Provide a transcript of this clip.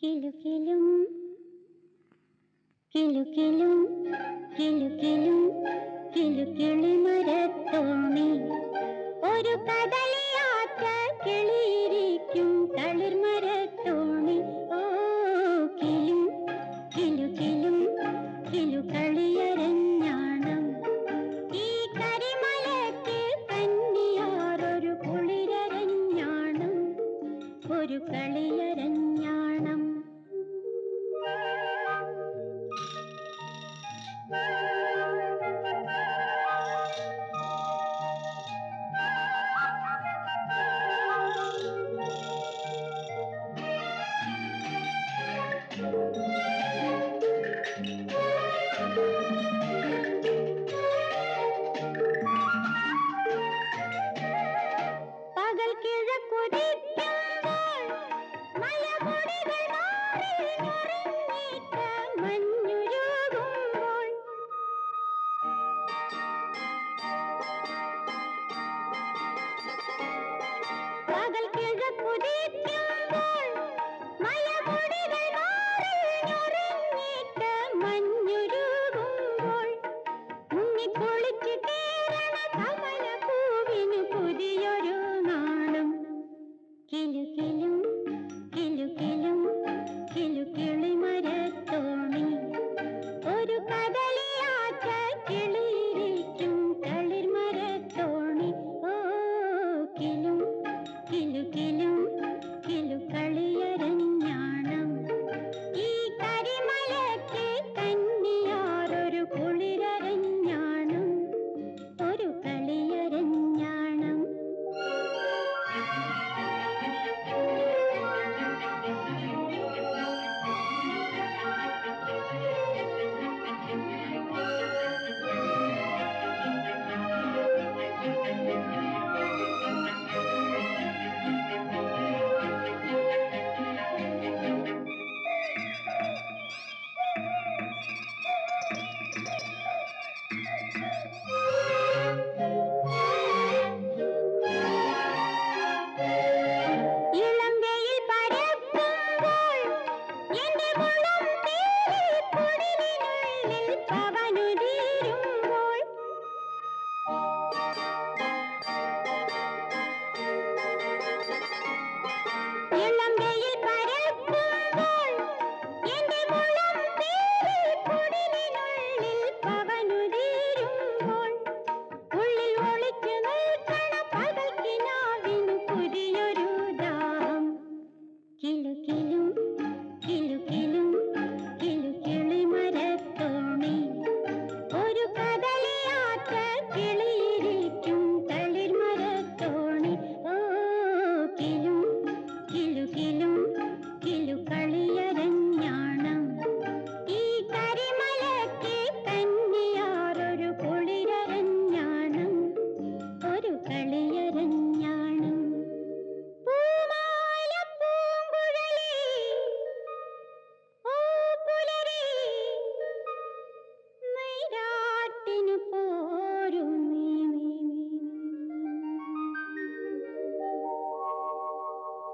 കിലുകിലും കിലുകിലും കിലുകിലും കിലുകിളി മരത്തോണി ഒരു കടലിയാറ്റ കിളിയിരിക്കും തളിർമരത്തോണി. ഓ കിലും കിലുകിലും കിലുകളിയരഞ്ഞാണം ഈ കരിമലയ്ക്ക് കന്നിയാറൊരു കുളിരരഞ്ഞാണം ഒരു കളിയരഞ്ഞാണം. പകൽ കിഴക്കുദിക്കുമ്പോൾ മലമുടികൾ മാറി നിറഞ്ഞിട്ട മഞ്ഞുരുകുമ്പോൾ പകൽ കിഴക്കുദിക്കുമ്പോൾ മലമുടികൾ മാറി നിറഞ്ഞിട്ട മഞ്ഞുരുകുമ്പോൾ മുങ്ങിക്കുളിച്ച് കേറണ കമലപ്പൂവിന് പുതിയൊരു നാണം. കിലുകിലും കിലുകിലും കിലുകിളി മരത്തോണി ഒരു കദളിയാറ്റ കിളിയിരിക്കും തളിർമരത്തോണി. ഓ കിലും കിലുകിലും കിലുകളിയരഞ്ഞാണം ഈ കരിമലയ്ക്ക് കന്നിയാറൊരു കുളിരരഞ്ഞാണം ഒരു കളിയരഞ്ഞാണം.